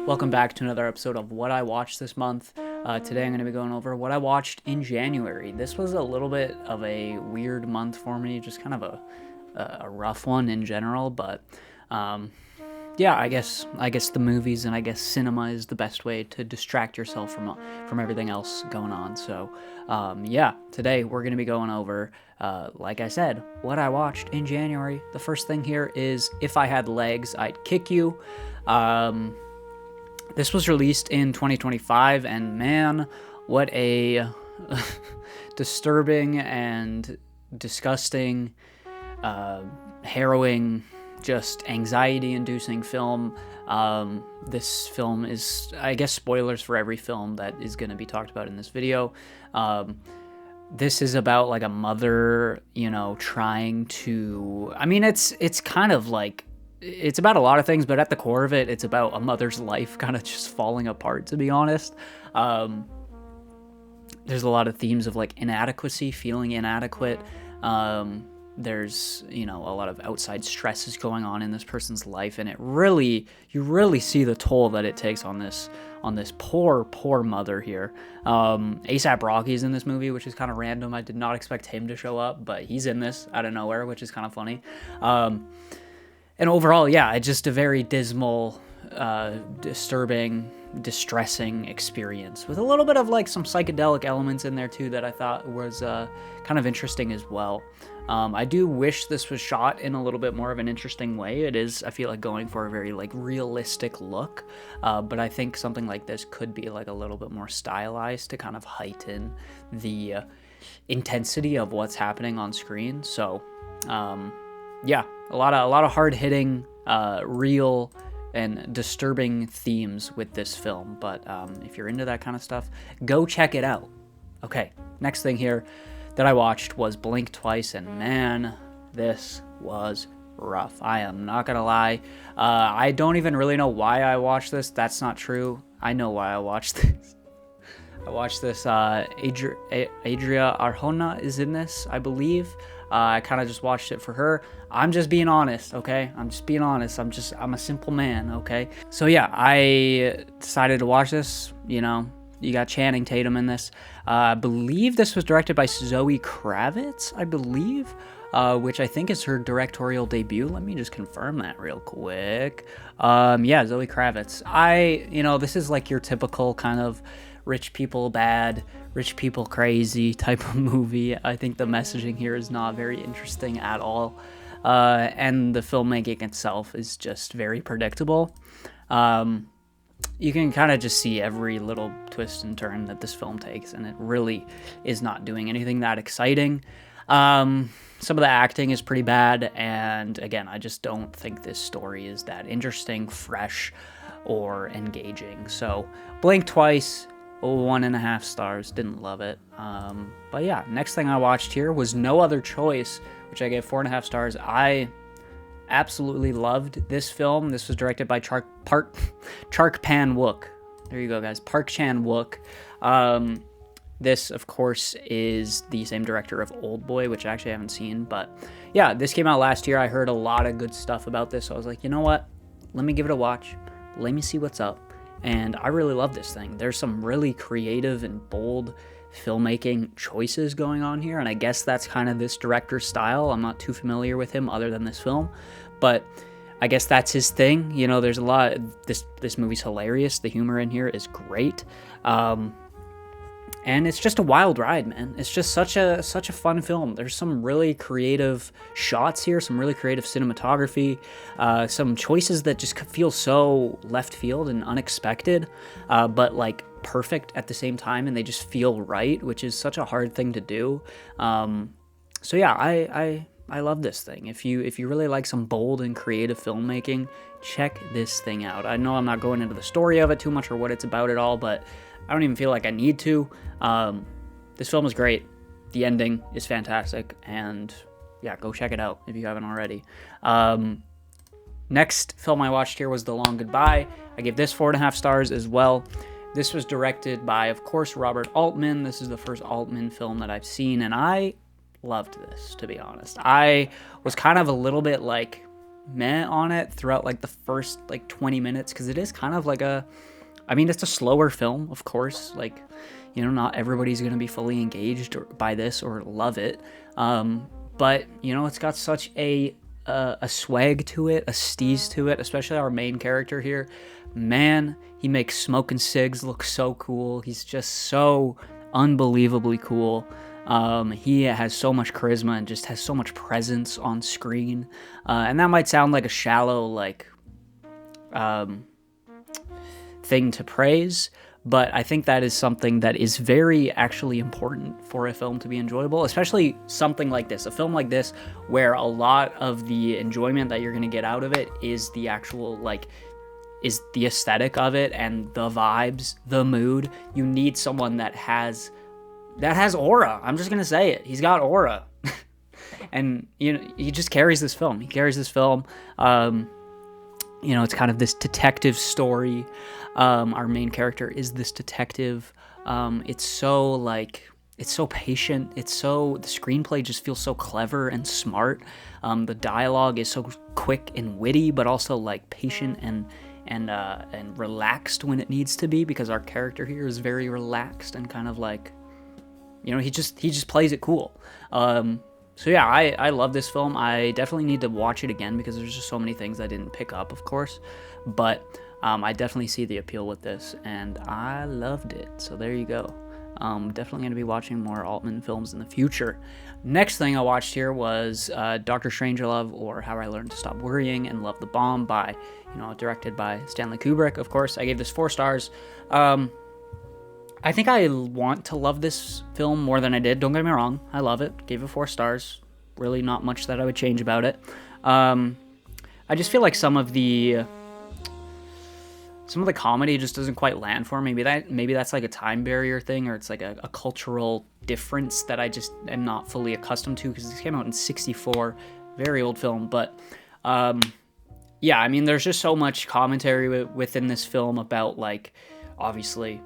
Welcome back to another episode of What I Watched This Month. Today I'm going to be going over what I watched in January. This was a little bit of a weird month for me, just kind of a rough one in general, but yeah, I guess the movies and I guess cinema is the best way to distract yourself from everything else going on. So yeah, today we're going to be going over, like I said, what I watched in January. The first thing here is If I Had Legs, I'd Kick You. This was released in 2025, and man, what a disturbing and disgusting, harrowing, just anxiety-inducing film. This film is, I guess, spoilers for every film that is going to be talked about in this video. This is about like a mother, trying to. I mean, it's kind of like. It's about a lot of things, but at the core of it, it's about a mother's life kind of just falling apart, to be honest. There's a lot of themes of like inadequacy, feeling inadequate. There's, a lot of outside stresses going on in this person's life, and you really see the toll that it takes on this poor mother here. A$AP Rocky's in this movie, which is kind of random. I did not expect him to show up, but he's in this out of nowhere, which is kind of funny. And overall, yeah, just a very dismal, disturbing, distressing experience with a little bit of like some psychedelic elements in there too that I thought was kind of interesting as well. I do wish this was shot in a little bit more of an interesting way. It is, I feel like, going for a very like realistic look, but I think something like this could be like a little bit more stylized to kind of heighten the intensity of what's happening on screen. So, yeah, a lot of hard-hitting, real and disturbing themes with this film. But if you're into that kind of stuff, go check it out. Okay, next thing here that I watched was Blink Twice, and man, this was rough. I am not gonna lie. I don't even really know why I watched this. That's not true. I know why I watched this. I watched this. Adria Arjona is in this, I believe. I kind of just watched it for her. I'm just being honest, okay? I'm just being honest. I'm a simple man, okay? So yeah, I decided to watch this. You got Channing Tatum in this. I believe this was directed by Zoe Kravitz, I believe, which I think is her directorial debut. Let me just confirm that real quick. Yeah, Zoe Kravitz. This is like your typical kind of rich people bad, rich people crazy type of movie. I think the messaging here is not very interesting at all. And the filmmaking itself is just very predictable. You can kind of just see every little twist and turn that this film takes, and it really is not doing anything that exciting. Some of the acting is pretty bad, and again, I just don't think this story is that interesting, fresh, or engaging. So, Blink Twice, 1.5 stars, didn't love it. But yeah, next thing I watched here was No Other Choice, which I gave 4.5 stars. I absolutely loved this film. This was directed by Park Chan-wook. There you go, guys. Park Chan-wook. This, of course, is the same director of Oldboy, which I actually haven't seen. But yeah, this came out last year. I heard a lot of good stuff about this, so I was like, you know what? Let me give it a watch. Let me see what's up. And I really love this thing. There's some really creative and bold filmmaking choices going on here, and I guess that's kind of this director's style. I'm not too familiar with him other than this film, but I guess that's his thing. There's a lot. This movie's hilarious. The humor in here is great. And it's just a wild ride, man. It's just such a fun film. There's some really creative shots here, some really creative cinematography, some choices that just feel so left field and unexpected, but like perfect at the same time, and they just feel right, which is such a hard thing to do. So yeah, I love this thing. If you really like some bold and creative filmmaking, check this thing out. I know I'm not going into the story of it too much or what it's about at all, but I don't even feel like I need to. This film is great. The ending is fantastic, and yeah, go check it out if you haven't already. Next film I watched here was The Long Goodbye. I gave this 4.5 stars as well. This was directed by, of course, Robert Altman. This is the first Altman film that I've seen, and I loved this, to be honest. I was kind of a little bit like, meh on it throughout like the first like 20 minutes, because it is kind of like I mean, it's a slower film, of course. Like, you know, not everybody's going to be fully engaged by this or love it. But, you know, it's got such a swag to it, a steez to it, especially our main character here. Man, he makes smoking cigs look so cool. He's just so unbelievably cool. He has so much charisma and just has so much presence on screen. And that might sound like a shallow, like, thing to praise, but I think that is something that is very actually important for a film to be enjoyable, especially something like this, a film like this, where a lot of the enjoyment that you're going to get out of it is the actual, like, is the aesthetic of it and the vibes, the mood. You need someone that has aura. I'm just going to say it. He's got aura. And, you know, he just carries this film. You know, it's kind of this detective story. Our main character is this detective. It's so patient. The screenplay just feels so clever and smart. The dialogue is so quick and witty, but also like patient and relaxed when it needs to be, because our character here is very relaxed and kind of like, you know, he just plays it cool. So yeah, I love this film. I definitely need to watch it again because there's just so many things I didn't pick up, of course. But I definitely see the appeal with this, and I loved it. So there you go. Definitely going to be watching more Altman films in the future. Next thing I watched here was Dr. Strangelove, or How I Learned to Stop Worrying and Love the Bomb, directed by Stanley Kubrick, of course. I gave this 4 stars. I think I want to love this film more than I did. Don't get me wrong. I love it. Gave it 4 stars. Really not much that I would change about it. I just feel like some of the comedy just doesn't quite land for me. Maybe that's like a time barrier thing, or it's like a cultural difference that I just am not fully accustomed to, because this came out in '64. Very old film. But yeah, I mean, there's just so much commentary within this film about, like, obviously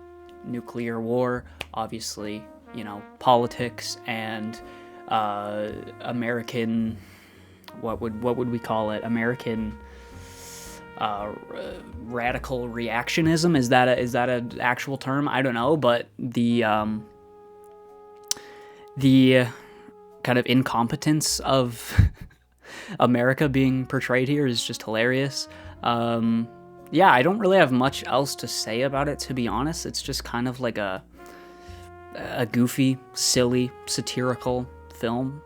nuclear war, obviously, you know, politics, and American, what would we call it? American radical reactionism. Is that an actual term? I don't know, but the kind of incompetence of America being portrayed here is just hilarious. Yeah, I don't really have much else to say about it, to be honest. It's just kind of like a goofy, silly, satirical film.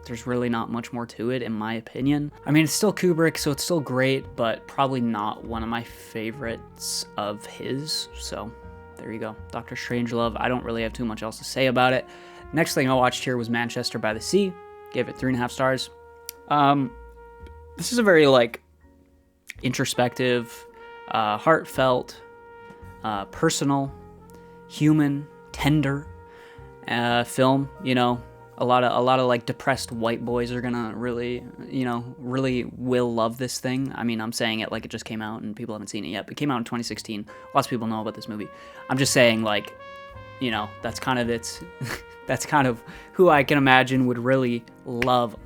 There's really not much more to it, in my opinion. I mean, it's still Kubrick, so it's still great, but probably not one of my favorites of his. So there you go. Dr. Strangelove. I don't really have too much else to say about it. Next thing I watched here was Manchester by the Sea. Gave it 3.5 stars. This is a very, like, introspective, heartfelt, personal, human, tender film. You know, a lot of like depressed white boys are gonna really will love this thing. I mean, I'm saying it like it just came out and people haven't seen it yet, but it came out in 2016. Lots of people know about this movie. I'm just saying, like, you know, that's kind of that's kind of who I can imagine would really love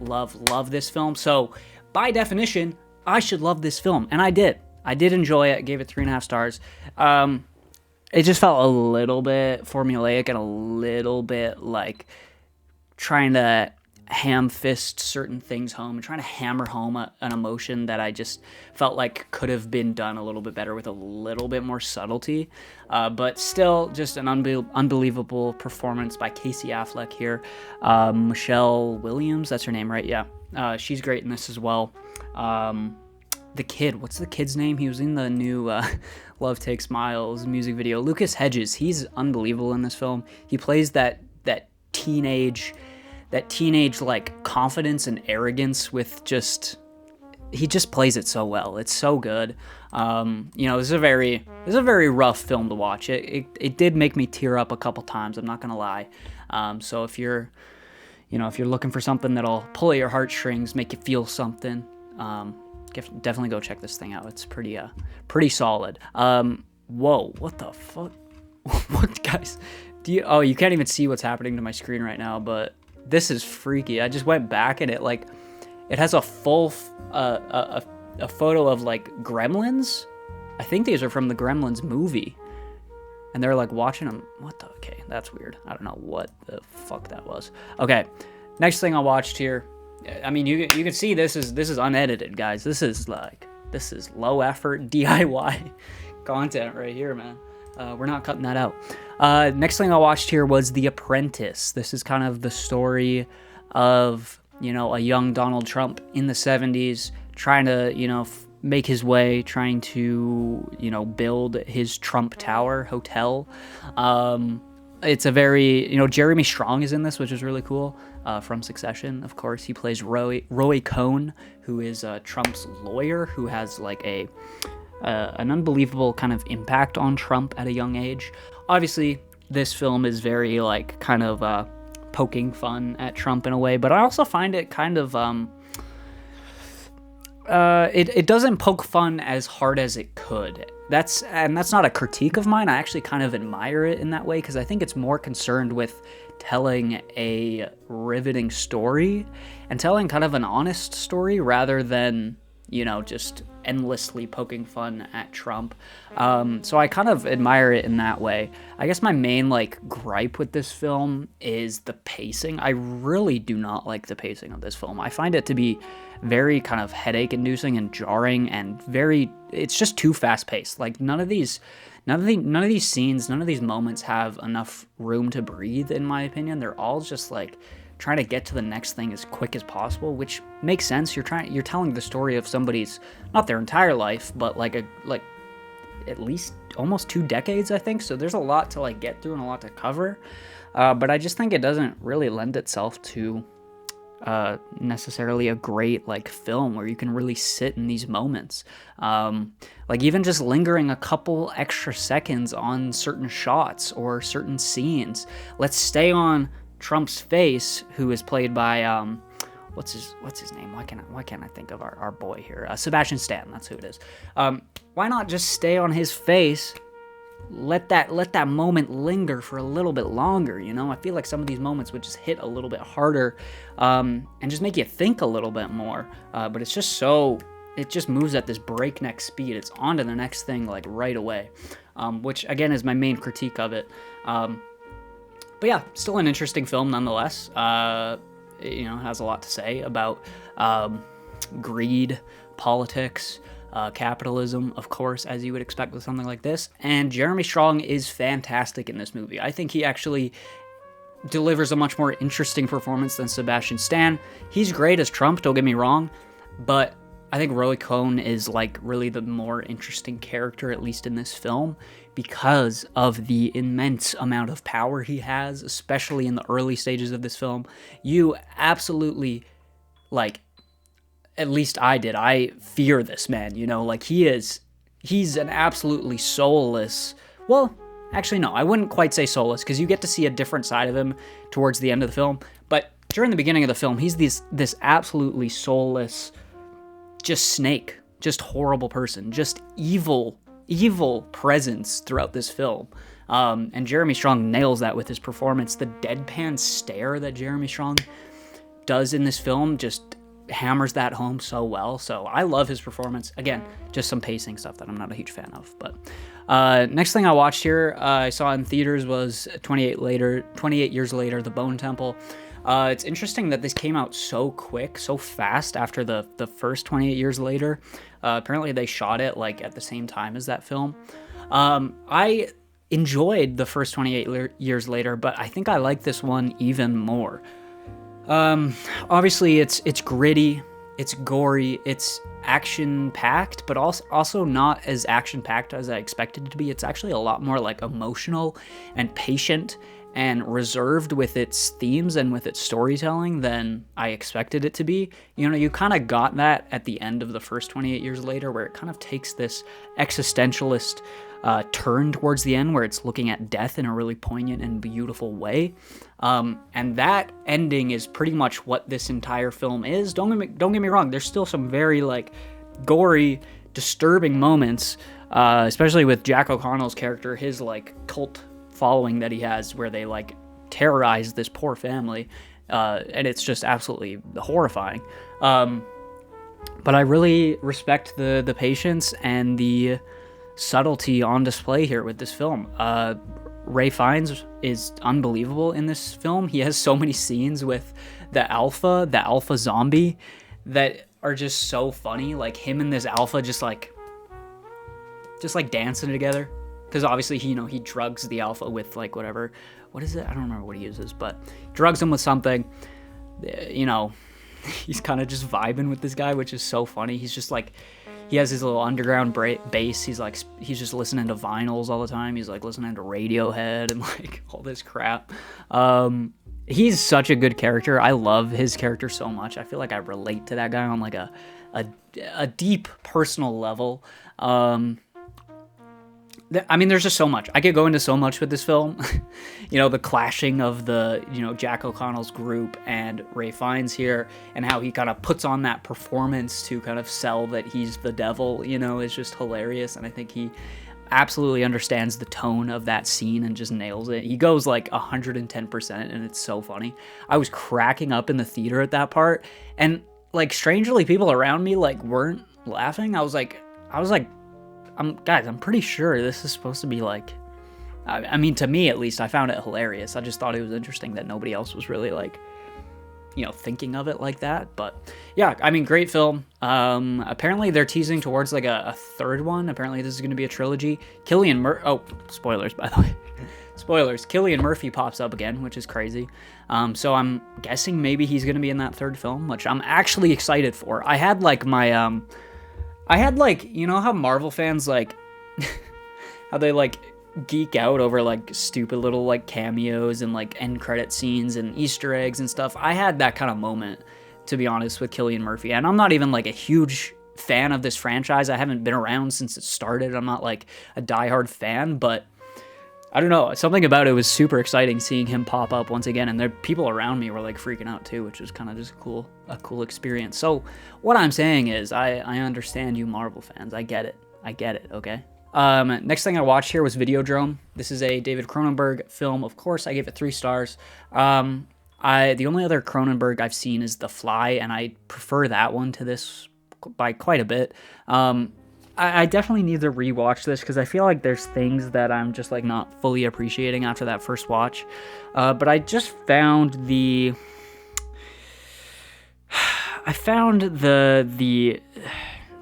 this film. So by definition, I should love this film, and I did. I did enjoy it. I gave it 3.5 stars. It just felt a little bit formulaic and a little bit like trying to ham-fist certain things home and trying to hammer home an emotion that I just felt like could have been done a little bit better with a little bit more subtlety. But still, just an unbelievable performance by Casey Affleck here. Michelle Williams, that's her name, right? Yeah. She's great in this as well. The kid, what's the kid's name? He was in the new Love Takes Miles music video. Lucas Hedges, he's unbelievable in this film. He plays that teenage like confidence and arrogance with he just plays it so well. It's so good. You know, this is a very rough film to watch. It did make me tear up a couple times, I'm not gonna lie. So if you're looking for something that'll pull at your heartstrings, make you feel something, definitely go check this thing out. It's pretty solid. Whoa, what the fuck? What, guys? You can't even see what's happening to my screen right now, but this is freaky. I just went back and it It has a full a photo of like gremlins. I think these are from the Gremlins movie. And they're like watching them. Okay, that's weird. I don't know what the fuck that was. Okay, next thing I watched here. I mean, you can see this is unedited, guys. This is low effort DIY content right here, man. We're not cutting that out. Next thing I watched here was The Apprentice. This is kind of the story of, a young Donald Trump in the 70s trying to, make his way, trying to, build his Trump Tower hotel. It's a very, Jeremy Strong is in this, which is really cool, from Succession, of course. He plays Roy Cohn, who is Trump's lawyer, who has like an unbelievable kind of impact on Trump at a young age. Obviously, this film is very like kind of poking fun at Trump in a way, but I also find it kind of it doesn't poke fun as hard as it could. That's not a critique of mine. I actually kind of admire it in that way, because I think it's more concerned with telling a riveting story and telling kind of an honest story rather than, just endlessly poking fun at Trump. So I kind of admire it in that way. I guess my main gripe with this film is the pacing. I really do not like the pacing of this film. I find it to be very kind of headache inducing and jarring, and it's just too fast paced. Like none of these scenes, none of these moments have enough room to breathe, in my opinion. They're all just trying to get to the next thing as quick as possible, which makes sense. You're telling the story of somebody's, not their entire life, but at least almost 2 decades, I think. So there's a lot to get through and a lot to cover. But I just think it doesn't really lend itself to necessarily a great film where you can really sit in these moments. Even just lingering a couple extra seconds on certain shots or certain scenes. Let's stay on Trump's face, who is played by what's his name? Why can't I think of our boy here? Sebastian Stan, that's who it is. Why not just stay on his face? Let that moment linger for a little bit longer. I feel like some of these moments would just hit a little bit harder, and just make you think a little bit more. But it's just it just moves at this breakneck speed. It's on to the next thing right away, which again is my main critique of it. But yeah, still an interesting film nonetheless. It has a lot to say about greed, politics, capitalism, of course, as you would expect with something like this. And Jeremy Strong is fantastic in this movie. I think he actually delivers a much more interesting performance than Sebastian Stan. He's great as Trump, don't get me wrong, but I think Roy Cohn is really the more interesting character, at least in this film, because of the immense amount of power he has, especially in the early stages of this film. You absolutely, at least I did, I fear this man, he's an absolutely soulless, well, actually no, I wouldn't quite say soulless, because you get to see a different side of him towards the end of the film, but during the beginning of the film, he's this absolutely soulless, just snake, just horrible person, just evil presence throughout this film. And Jeremy Strong nails that with his performance. The deadpan stare that Jeremy Strong does in this film just hammers that home so well. So I love his performance. Again, just some pacing stuff that I'm not a huge fan of. But next thing I watched here, I saw in theaters, was 28 years later, The Bone Temple. It's interesting that this came out so quick, so fast after the first 28 years later. Apparently they shot it at the same time as that film. I enjoyed the first 28 years later, but I think I like this one even more. Obviously it's gritty, it's gory, it's action-packed, but also not as action-packed as I expected it to be. It's actually a lot more emotional and patient and reserved with its themes and with its storytelling than I expected it to be. You kind of got that at the end of the first 28 years later, where it kind of takes this existentialist turn towards the end, where it's looking at death in a really poignant and beautiful way. And that ending is pretty much what this entire film is. Don't get me wrong, there's still some very gory, disturbing moments, especially with Jack O'Connell's character, his cult following that he has, where they terrorize this poor family. and it's just absolutely horrifying. But I really respect the patience and the subtlety on display here with this film. Ray Fiennes is unbelievable in this film. He has so many scenes with the alpha zombie, that are just so funny. Like him and this alpha just like dancing together. Because obviously he drugs the alpha with like whatever. What is it? I don't remember what he uses, but drugs him with something. He's kind of just vibing with this guy, which is so funny. He's just like, he has his little underground bass. He's just listening to vinyls all the time. He's like listening to Radiohead and like all this crap. He's such a good character. I love his character so much. I feel like I relate to that guy on like a deep personal level. There's just so much. I could go into so much with this film. The clashing of the, Jack O'Connell's group and Ray Fiennes here, and how he kind of puts on that performance to kind of sell that he's the devil, is just hilarious. And I think he absolutely understands the tone of that scene and just nails it. He goes like 110%, and it's so funny. I was cracking up in the theater at that part, and like strangely people around me like weren't laughing. I was like, I'm pretty sure this is supposed to be like, to me at least, I found it hilarious. I just thought it was interesting that nobody else was really like, thinking of it like that. But yeah, great film. Apparently they're teasing towards like a third one. Apparently this is going to be a trilogy. Spoilers, by the way. Spoilers. Cillian Murphy pops up again, which is crazy. So I'm guessing maybe he's going to be in that third film, which I'm actually excited for. I had like my, how Marvel fans, like, how they, like, geek out over, like, stupid little, like, cameos and, like, end credit scenes and Easter eggs and stuff. I had that kind of moment, to be honest, with Cillian Murphy. And I'm not even, like, a huge fan of this franchise. I haven't been around since it started. I'm not, like, a diehard fan, but I don't know. Something about it was super exciting seeing him pop up once again, and people around me were like freaking out too, which was kind of just a cool experience. So what I'm saying is I understand you Marvel fans. I get it, okay? Next thing I watched here was Videodrome. This is a David Cronenberg film. Of course, I gave it 3 stars. The only other Cronenberg I've seen is The Fly, and I prefer that one to this by quite a bit. I definitely need to rewatch this because I feel like there's things that I'm just like not fully appreciating after that first watch. But I just found the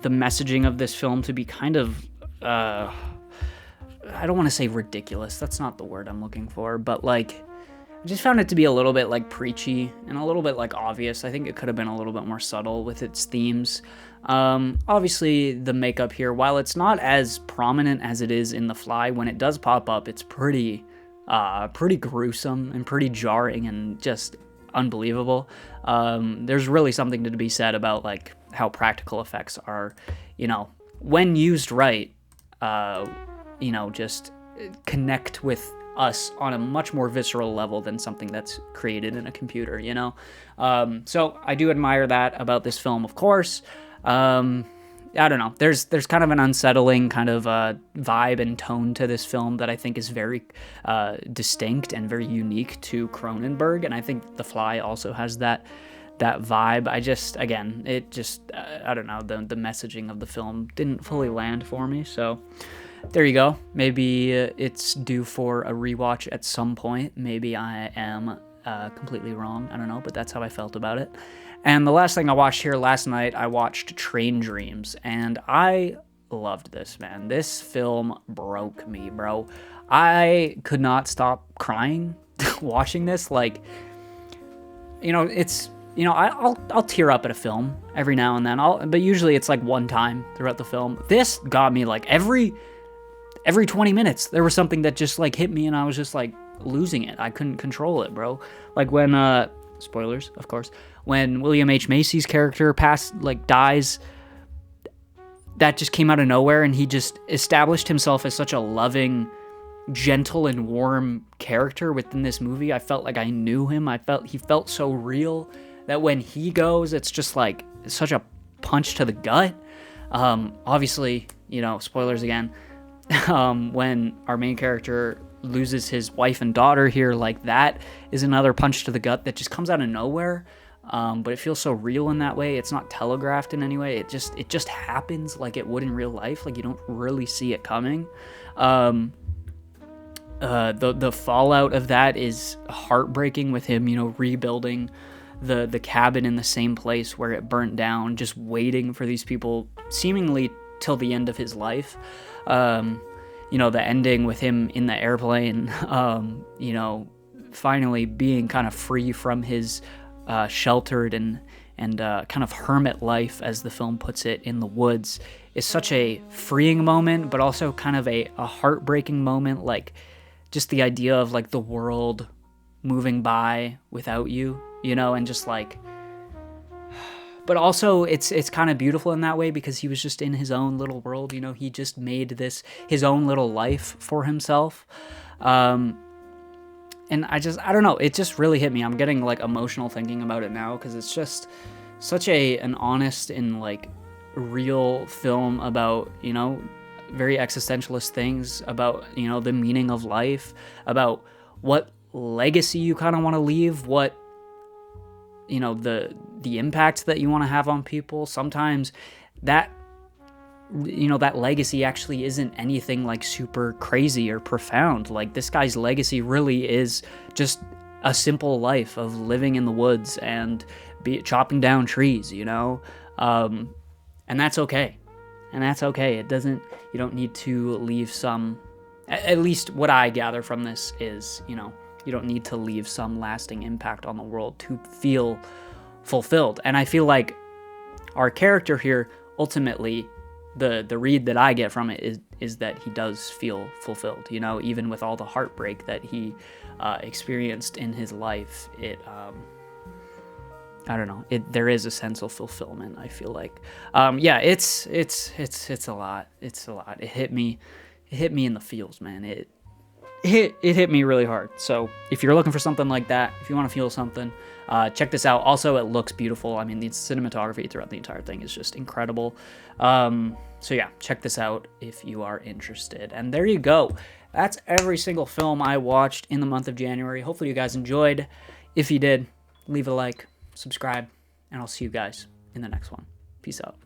messaging of this film to be kind of I don't want to say ridiculous. That's not the word I'm looking for, but like I just found it to be a little bit like preachy and a little bit like obvious. I think it could have been a little bit more subtle with its themes. Obviously the makeup here, while it's not as prominent as it is in The Fly, when it does pop up, it's pretty gruesome and pretty jarring and just unbelievable. There's really something to be said about like how practical effects are, when used right, just connect with us on a much more visceral level than something that's created in a computer, So I do admire that about this film, of course. I don't know. There's kind of an unsettling kind of vibe and tone to this film that I think is very distinct and very unique to Cronenberg, and I think The Fly also has that vibe. I don't know, the messaging of the film didn't fully land for me, so there you go. Maybe it's due for a rewatch at some point. Maybe I am completely wrong. I don't know, but that's how I felt about it. And the last thing I watched here last night, I watched Train Dreams, and I loved this, man. This film broke me, bro. I could not stop crying watching this. Like, I'll tear up at a film every now and then. But usually it's like one time throughout the film. This got me like every 20 minutes there was something that just like hit me, and I was just like losing it. I couldn't control it, bro. Like when spoilers, of course, when William H. Macy's character dies, that just came out of nowhere, and he just established himself as such a loving, gentle, and warm character within this movie. I felt like I knew him. He felt so real that when he goes, it's just like it's such a punch to the gut. Obviously, spoilers again. When our main character loses his wife and daughter here. Like, that is another punch to the gut that just comes out of nowhere. But it feels so real in that way. It's not telegraphed in any way. It just happens like it would in real life. Like, you don't really see it coming. The fallout of that is heartbreaking, with him, rebuilding the cabin in the same place where it burnt down, just waiting for these people seemingly till the end of his life. The ending with him in the airplane, finally being kind of free from his sheltered and kind of hermit life, as the film puts it, in the woods, is such a freeing moment, but also kind of a heartbreaking moment. Like, just the idea of like the world moving by without you, and just like, but also it's kind of beautiful in that way, because he was just in his own little world. He just made this his own little life for himself. And I don't know, it just really hit me. I'm getting like emotional thinking about it now, because it's just such an honest and like real film about, very existentialist things, about, the meaning of life, about what legacy you kind of want to leave, what, the impact that you want to have on people. Sometimes that legacy actually isn't anything like super crazy or profound. Like, this guy's legacy really is just a simple life of living in the woods and chopping down trees, and that's okay. And that's okay. You don't need to leave some, at least what I gather from this is, you don't need to leave some lasting impact on the world to feel fulfilled. And I feel like our character here, ultimately, the read that I get from it is that he does feel fulfilled, even with all the heartbreak that he experienced in his life. I don't know, there is a sense of fulfillment, I feel like. It's a lot. It's a lot. It hit me in the feels, man. It hit me really hard. So if you're looking for something like that, if you want to feel something, check this out. Also, it looks beautiful. I mean, the cinematography throughout the entire thing is just incredible. So yeah, check this out if you are interested. And there you go. That's every single film I watched in the month of January. Hopefully you guys enjoyed. If you did, leave a like, subscribe, and I'll see you guys in the next one. Peace out.